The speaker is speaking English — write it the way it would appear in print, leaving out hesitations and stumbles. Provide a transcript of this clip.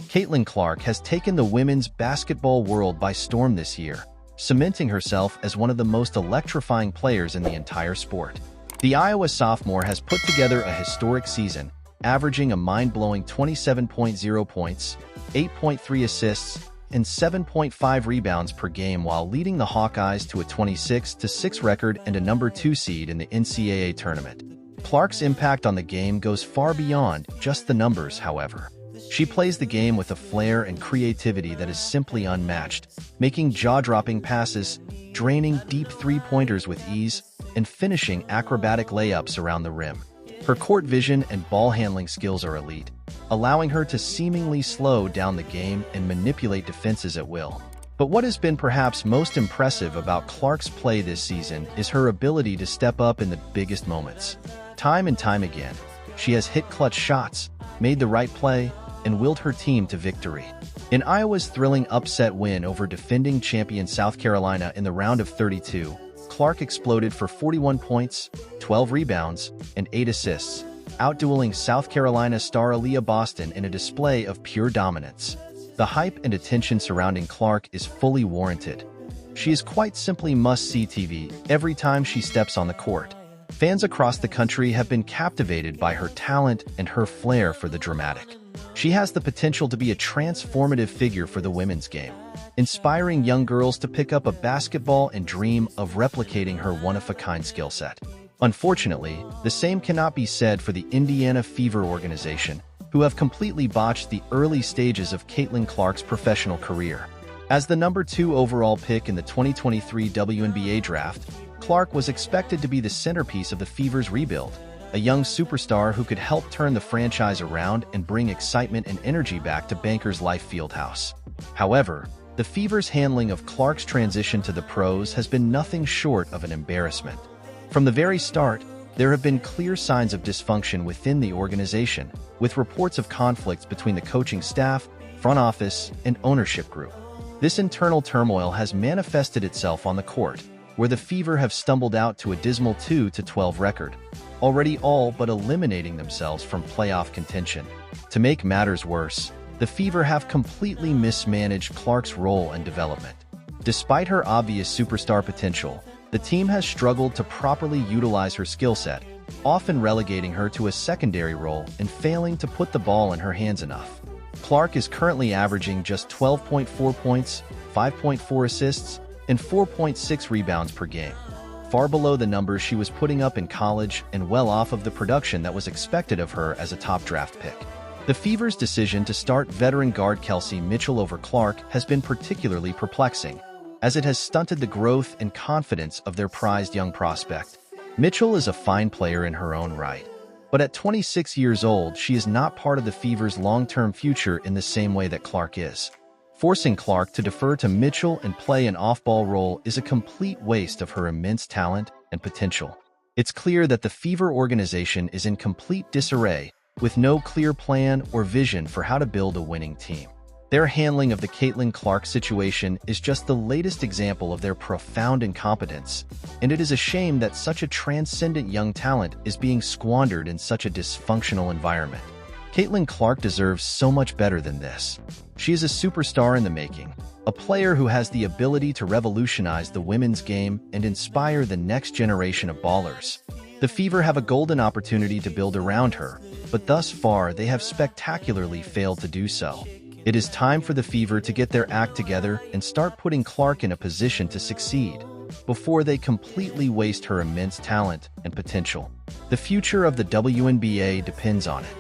Caitlin Clark has taken the women's basketball world by storm this year, cementing herself as one of the most electrifying players in the entire sport. The Iowa sophomore has put together a historic season, averaging a mind-blowing 27.0 points, 8.3 assists, and 7.5 rebounds per game while leading the Hawkeyes to a 26-6 record and a number 2 seed in the NCAA tournament. Clark's impact on the game goes far beyond just the numbers, however. She plays the game with a flair and creativity that is simply unmatched, making jaw-dropping passes, draining deep three-pointers with ease, and finishing acrobatic layups around the rim. Her court vision and ball handling skills are elite, allowing her to seemingly slow down the game and manipulate defenses at will. But what has been perhaps most impressive about Clark's play this season is her ability to step up in the biggest moments. Time and time again, she has hit clutch shots, made the right play, and willed her team to victory. In Iowa's thrilling upset win over defending champion South Carolina in the round of 32, Clark exploded for 41 points, 12 rebounds, and 8 assists, outdueling South Carolina star Aaliyah Boston in a display of pure dominance. The hype and attention surrounding Clark is fully warranted. She is quite simply must-see TV every time she steps on the court. Fans across the country have been captivated by her talent and her flair for the dramatic. She has the potential to be a transformative figure for the women's game, inspiring young girls to pick up a basketball and dream of replicating her one-of-a-kind skill set. Unfortunately, the same cannot be said for the Indiana Fever organization, who have completely botched the early stages of Caitlin Clark's professional career. As the number 2 overall pick in the 2023 WNBA draft, Clark was expected to be the centerpiece of the Fever's rebuild, a young superstar who could help turn the franchise around and bring excitement and energy back to Bankers Life Fieldhouse. However, the Fever's handling of Clark's transition to the pros has been nothing short of an embarrassment. From the very start, there have been clear signs of dysfunction within the organization, with reports of conflicts between the coaching staff, front office, and ownership group. This internal turmoil has manifested itself on the court, where the Fever have stumbled out to a dismal 2-12 record, already all but eliminating themselves from playoff contention. To make matters worse, the Fever have completely mismanaged Clark's role and development. Despite her obvious superstar potential, the team has struggled to properly utilize her skill set, often relegating her to a secondary role and failing to put the ball in her hands enough. Clark is currently averaging just 12.4 points, 5.4 assists, and 4.6 rebounds per game, far below the numbers she was putting up in college and well off of the production that was expected of her as a top draft pick. The Fever's decision to start veteran guard Kelsey Mitchell over Clark has been particularly perplexing, as it has stunted the growth and confidence of their prized young prospect. Mitchell is a fine player in her own right, but at 26 years old, she is not part of the Fever's long-term future in the same way that Clark is. Forcing Clark to defer to Mitchell and play an off-ball role is a complete waste of her immense talent and potential. It's clear that the Fever organization is in complete disarray, with no clear plan or vision for how to build a winning team. Their handling of the Caitlin Clark situation is just the latest example of their profound incompetence, and it is a shame that such a transcendent young talent is being squandered in such a dysfunctional environment. Caitlin Clark deserves so much better than this. She is a superstar in the making, a player who has the ability to revolutionize the women's game and inspire the next generation of ballers. The Fever have a golden opportunity to build around her, but thus far they have spectacularly failed to do so. It is time for the Fever to get their act together and start putting Clark in a position to succeed, before they completely waste her immense talent and potential. The future of the WNBA depends on it.